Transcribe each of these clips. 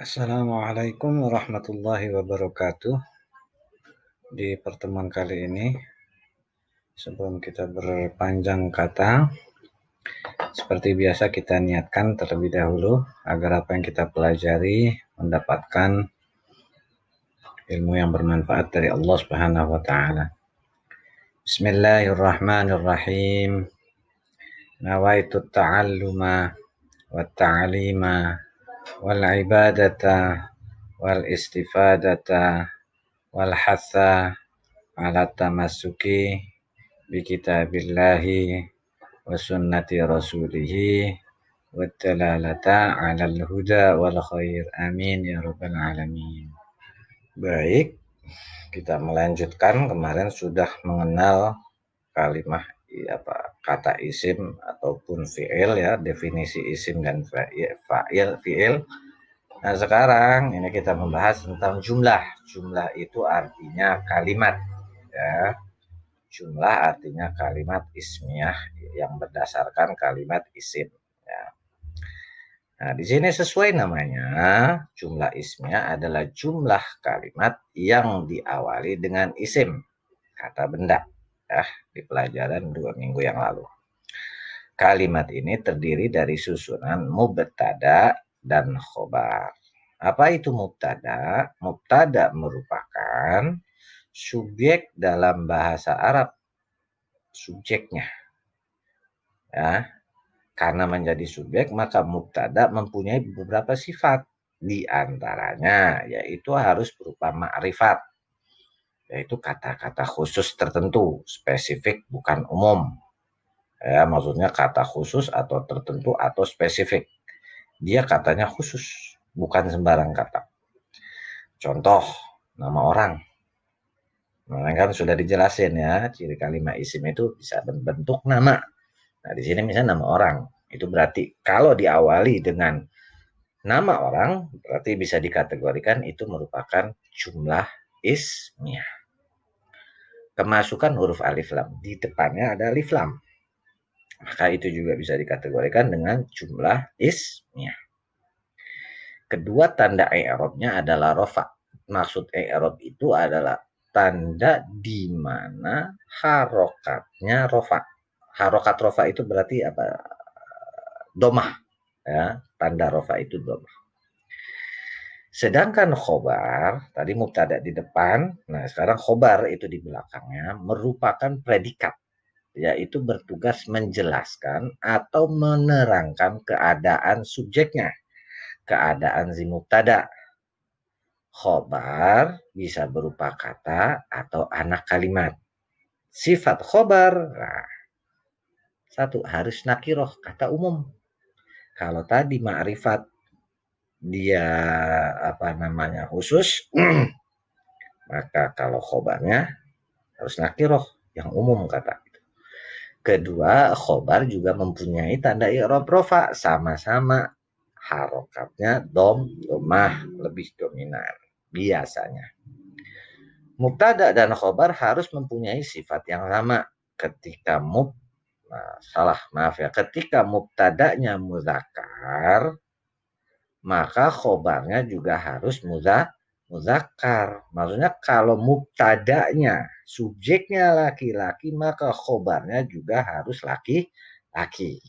Assalamualaikum warahmatullahi wabarakatuh. Di pertemuan kali ini, sebelum kita berpanjang kata, seperti biasa kita niatkan terlebih dahulu agar apa yang kita pelajari mendapatkan ilmu yang bermanfaat dari Allah Subhanahu wa taala. Bismillahirrahmanirrahim. Nawaitu ta'alluma wa ta'lima wal ibadata wal istifadata wal hatha ala tamassuki bi kitabillahi wa sunnati rasulihi wa dalalata ala al-huda wal khair. Amin ya rabbal alamin. Baik, kita melanjutkan. Kemarin sudah mengenal kalimah kata isim ataupun fi'il ya, definisi isim dan fi'il. Nah, sekarang ini kita membahas tentang jumlah. Jumlah itu artinya kalimat ya. Jumlah artinya kalimat ismiyah yang berdasarkan kalimat isim ya. Nah, di sini sesuai namanya, jumlah ismiyah adalah jumlah kalimat yang diawali dengan isim, kata benda ya, di pelajaran 2 minggu yang lalu. Kalimat ini terdiri dari susunan mubtada dan khobar. Apa itu mubtada? Mubtada merupakan subjek dalam bahasa Arab, subjeknya ya. Karena menjadi subjek, maka mubtada mempunyai beberapa sifat. Di antaranya yaitu harus berupa ma'rifat, yaitu kata-kata khusus tertentu, spesifik bukan umum ya. Maksudnya kata khusus atau tertentu atau spesifik, dia katanya khusus, bukan sembarang kata. Contoh, nama orang. Nah, kan sudah dijelasin ya, ciri kalimat isim itu bisa berbentuk nama. Nah, di sini misalnya nama orang, itu berarti kalau diawali dengan nama orang, berarti bisa dikategorikan itu merupakan jumlah ismiyah. Kemasukan huruf alif lam, di depannya ada alif lam, maka itu juga bisa dikategorikan dengan jumlah ismiyah. Kedua, tanda i'rabnya adalah rofa. Maksud i'rab itu adalah tanda di mana harokatnya rofa. Harokat rofa itu berarti apa? Domah ya, tanda rofa itu domah. Sedangkan khobar, tadi mubtada di depan, nah sekarang khobar itu di belakangnya merupakan predikat, yaitu bertugas menjelaskan atau menerangkan keadaan subjeknya, keadaan si mubtada. Khobar bisa berupa kata atau anak kalimat. Sifat khobar, nah, satu, harus nakiroh, kata umum. Kalau tadi ma'rifat, dia khusus, maka kalau khobarnya harus nakiroh, yang umum kata. Kedua, khobar juga mempunyai tanda i'rab rofa, sama-sama harokatnya domah, lebih dominan biasanya. Mubtada dan khobar harus mempunyai sifat yang sama. Ketika ketika mubtadanya muzakkar, maka khobarnya juga harus muzakkar. Maksudnya kalau mubtadanya subjeknya laki-laki, maka khobarnya juga harus laki-laki.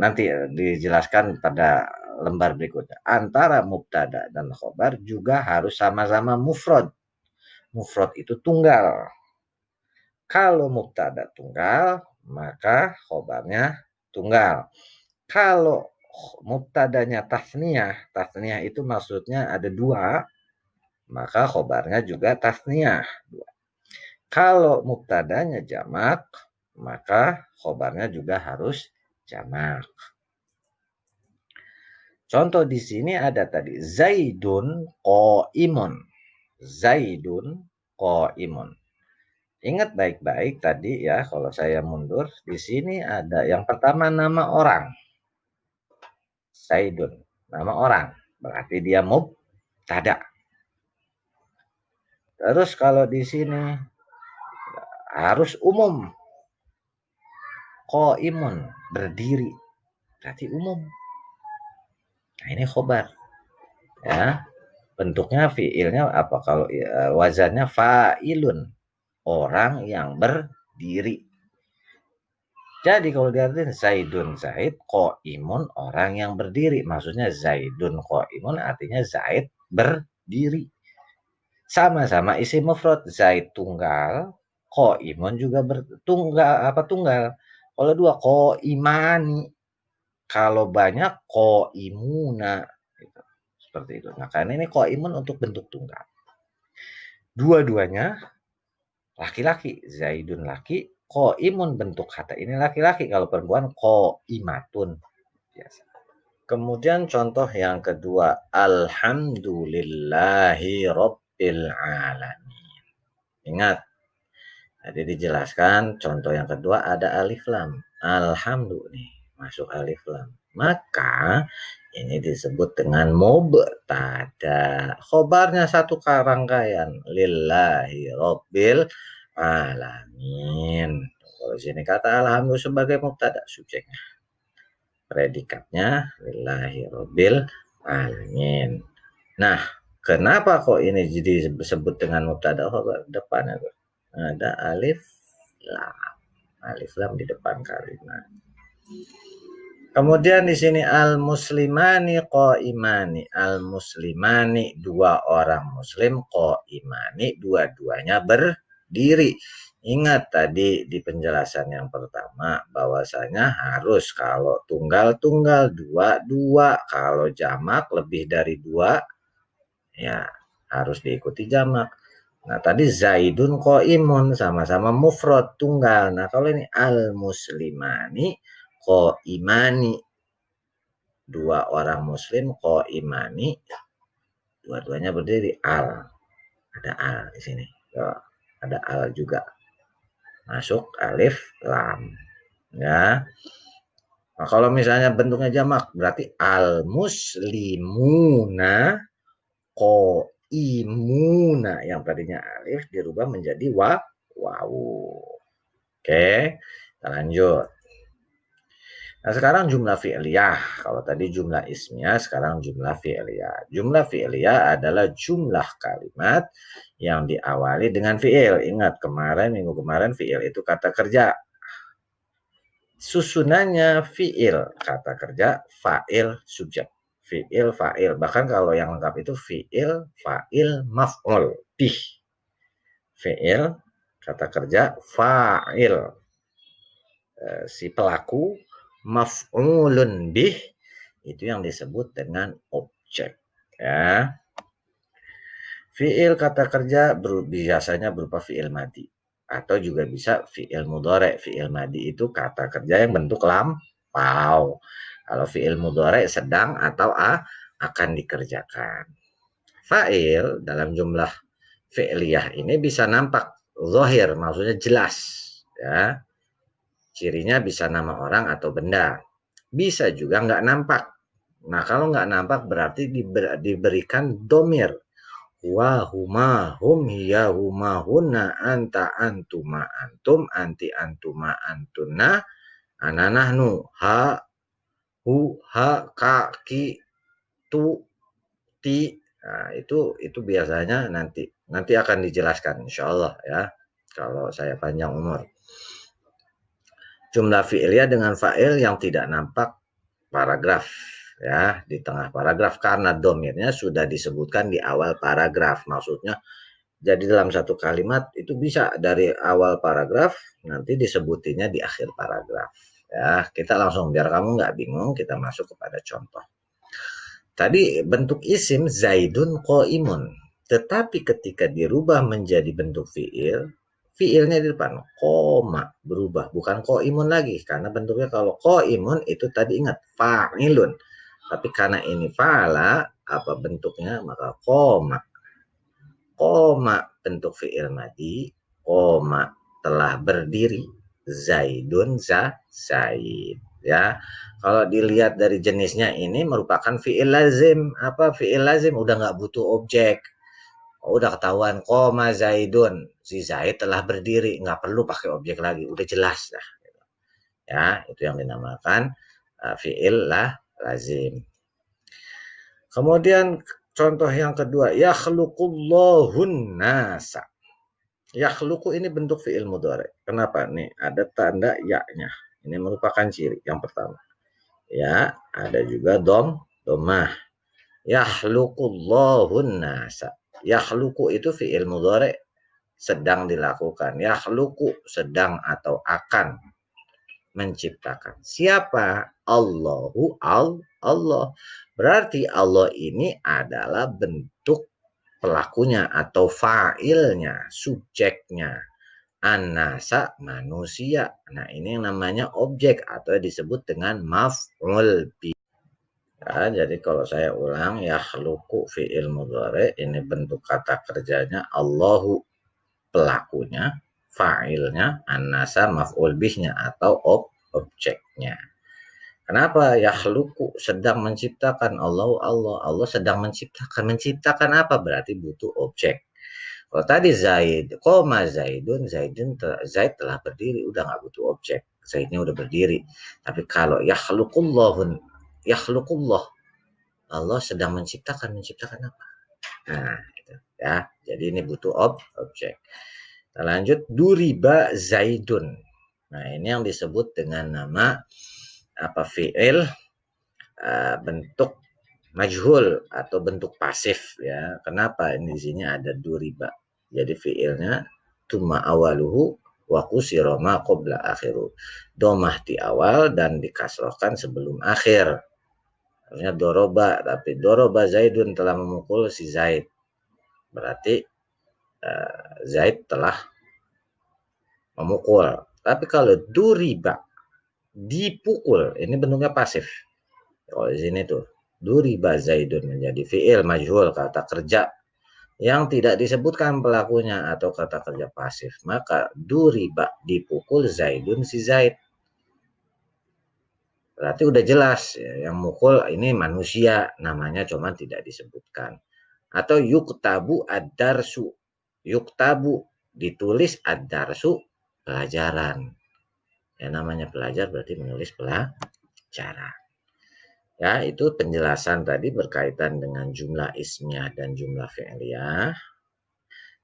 Nanti dijelaskan pada lembar berikutnya. Antara mubtada dan khobar juga harus sama-sama mufrad. Mufrad itu tunggal. Kalau mubtada tunggal, maka khobarnya tunggal. Kalau mubtadanya tasniyah itu maksudnya ada dua, maka khobarnya juga tasniyah. Kalau mubtadanya jamak, maka khobarnya juga harus jamak. Contoh di sini ada tadi Zaidun qaimun. Zaidun qaimun. Ingat baik-baik tadi ya, kalau saya mundur, di sini ada yang pertama nama orang. Zaidun, nama orang. Berarti dia mubtada. Terus kalau di sini harus umum. Qaimun, berdiri. Berarti umum. Nah, ini khobar ya. Bentuknya fiilnya apa? Kalau wazannya fa'ilun, orang yang berdiri. Jadi kalau diartikan Zaidun Zaid imun orang yang berdiri. Maksudnya Zaidun imun artinya Zaid berdiri. Sama-sama isi mufrad. Zaid tunggal, imun juga bertunggal apa tunggal. Kalau dua imani. Kalau banyak imuna. Gitu. Seperti itu. Nah, karena ini imun untuk bentuk tunggal. Dua-duanya laki-laki. Zaidun laki, imun bentuk kata ini laki-laki. Kalau perempuan imatun. Biasa. Kemudian contoh yang kedua, alhamdulillahi rabbil alamin. Ingat, tadi dijelaskan contoh yang kedua ada alif lam. Alhamdulillah nih, masuk alif lam. Maka ini disebut dengan mubtada. Khobarnya satu rangkaian. Lillahi rabbil alamin. Kalau sini kata alhamdulillah sebagai mubtada, subjeknya. Predikatnya lillahi rabbil alamin. Nah, kenapa kok ini jadi disebut dengan mubtada khobar? Depannya tuh ada alif lam. Alif lam di depan kalimat. Kemudian di sini al-muslimani qaimani. Al-muslimani dua orang muslim qaimani dua-duanya berdiri. Ingat tadi di penjelasan yang pertama bahwasanya harus kalau tunggal-tunggal dua-dua, kalau jamak lebih dari dua ya harus diikuti jamak. Nah, tadi Zaidun qaimun sama-sama mufrad tunggal. Nah, kalau ini al-muslimani qaimani dua orang muslim qaimani dua-duanya berdiri ada al di sini. Ada al juga. Masuk alif lam. Ya. Nah, kalau misalnya bentuknya jamak berarti al-muslimuna qaimuna yang tadinya alif dirubah menjadi wawu. Oke, kita lanjut. Nah, sekarang jumlah fi'liyah. Kalau tadi jumlah ismiyah, sekarang jumlah fi'liyah. Jumlah fi'liyah adalah jumlah kalimat yang diawali dengan fi'il. Ingat, minggu kemarin fi'il itu kata kerja. Susunannya fi'il, kata kerja, fa'il, subjek. Fi'il, fa'il. Bahkan kalau yang lengkap itu fi'il, fa'il, maf'ul, bih. Fi'il, kata kerja, fa'il. Si pelaku, maf'ulun bih, itu yang disebut dengan objek. Ya. Fi'il kata kerja biasanya berupa fi'il madi. Atau juga bisa fi'il mudhari. Fi'il madi itu kata kerja yang bentuk lampau. Kalau fi'il mudhari sedang atau akan dikerjakan. Fa'il dalam jumlah fi'liyah ini bisa nampak zahir, maksudnya jelas. Ya. Cirinya bisa nama orang atau benda. Bisa juga nggak nampak. Nah, kalau nggak nampak berarti diberikan domir. Wa huma hum hiya huma hunna anta antuma antum anti antuma antuna ana nahnu ha hu ha ka ki tu ti. Nah, itu biasanya nanti akan dijelaskan insyaallah ya kalau saya panjang umur. Jumlah fi'liyah dengan fa'il yang tidak nampak paragraf ya di tengah paragraf karena domirnya sudah disebutkan di awal paragraf. Maksudnya jadi dalam satu kalimat itu bisa dari awal paragraf nanti disebutinya di akhir paragraf. Ya, kita langsung biar kamu nggak bingung kita masuk kepada contoh. Tadi bentuk isim Zaidun qaimun. Tetapi ketika dirubah menjadi bentuk fi'il, fi'ilnya di depan koma berubah bukan qaimun lagi karena bentuknya kalau qaimun itu tadi ingat fa'ilun. Tapi karena ini fa'ala apa bentuknya maka koma. Koma bentuk fi'il madi, koma telah berdiri Zaidun Zaid ya. Kalau dilihat dari jenisnya ini merupakan fi'il lazim. Apa fi'il lazim? Udah nggak butuh objek. Udah ketahuan koma Zaidun. Si Zaid telah berdiri. Nggak perlu pakai objek lagi. Udah jelas dah. Ya, itu yang dinamakan fi'il lazim. Kemudian contoh yang kedua, yakhluqullahun nasa. Yakhluqu ini bentuk fi'il mudhari. Kenapa? Nih, ada tanda ya-nya. Ini merupakan ciri yang pertama. Ya, ada juga domah. Yakhluqullahun nasa. Yakhluqu itu fi'il mudhari sedang dilakukan. Yakhluqu sedang atau akan menciptakan. Siapa? Allahu Allah. Berarti Allah ini adalah bentuk pelakunya atau fa'ilnya, subjeknya. An-nasa manusia. Nah, ini yang namanya objek atau disebut dengan maf'ul bi. Ya, jadi kalau saya ulang, yakhluqu fi'il mudhari, ini bentuk kata kerjanya, Allahu pelakunya, fa'ilnya, an-nasa maf'ul bihnya atau objeknya. Kenapa? Yakhluqu sedang menciptakan, Allah sedang menciptakan. Menciptakan apa? Berarti butuh objek. Kalau tadi Zaid, koma Zaidun, Zaid telah berdiri, udah nggak butuh objek. Zaidnya udah berdiri. Tapi kalau yakhluqullah, Allah sedang menciptakan apa? Nah, itu ya. Jadi ini butuh objek. Kita lanjut, duriba Zaidun. Nah, ini yang disebut dengan nama fi'il bentuk majhul atau bentuk pasif ya. Kenapa ini di sini ada duriba? Jadi fi'ilnya tuma awaluhu wa kusira ma qabla akhiru. Domah di awal dan dikasrohkan sebelum akhir. Artinya doroba, tapi doroba Zaidun telah memukul si Zaid. Berarti Zaid telah memukul. Tapi kalau duriba, dipukul, ini bentuknya pasif. Kalau di sini tuh, duriba Zaidun menjadi fi'il majhul, kata kerja yang tidak disebutkan pelakunya atau kata kerja pasif. Maka duriba, dipukul Zaidun si Zaid. Berarti udah jelas ya, yang mukul ini manusia, namanya cuma tidak disebutkan. Atau yuktabu ad-darsu. Yuktabu, ditulis ad-darsu, pelajaran. Ya, namanya pelajar berarti menulis pelajaran. Ya, itu penjelasan tadi berkaitan dengan jumlah ismiyah dan jumlah fi'liyah.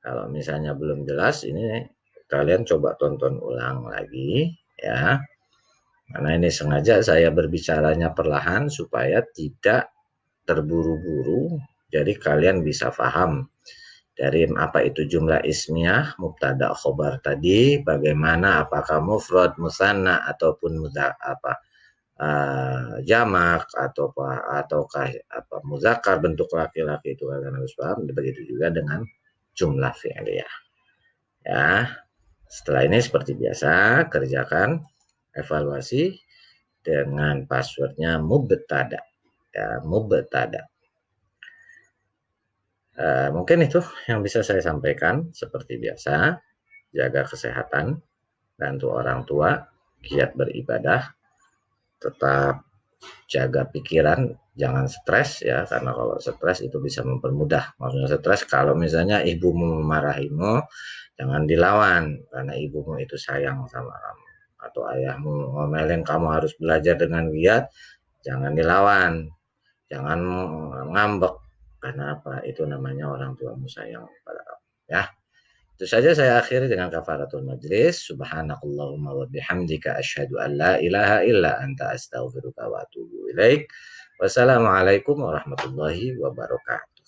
Kalau misalnya belum jelas, ini kalian coba tonton ulang lagi ya. Karena ini sengaja saya berbicaranya perlahan supaya tidak terburu-buru. Jadi kalian bisa paham dari apa itu jumlah ismiyah, mubtada, khobar tadi, bagaimana apakah mufrad, musanna ataupun jamak ataukah muzakkar bentuk laki-laki, itu kalian harus paham. Begitu juga dengan jumlah fi'liyah. Ya, setelah ini seperti biasa kerjakan evaluasi dengan passwordnya mubtada. Ya, mubtada. Mungkin itu yang bisa saya sampaikan. Seperti biasa, jaga kesehatan, bantu orang tua, giat beribadah, tetap jaga pikiran, jangan stres ya, karena kalau stres itu bisa mempermudah. Maksudnya stres kalau misalnya ibumu memarahimu, jangan dilawan, karena ibumu itu sayang sama kamu. Atau ayahmu ngomelin kamu harus belajar dengan giat, jangan dilawan, jangan ngambek, karena apa? Itu namanya orang tuamu sayang pada kamu ya. Itu saja saya akhiri dengan kafaratul majlis. Subhanakallahumma wa bihamdika asyhadu an la ilaha illa anta astaghfiruka wa atubu ilaik. Wassalamualaikum warahmatullahi wabarakatuh.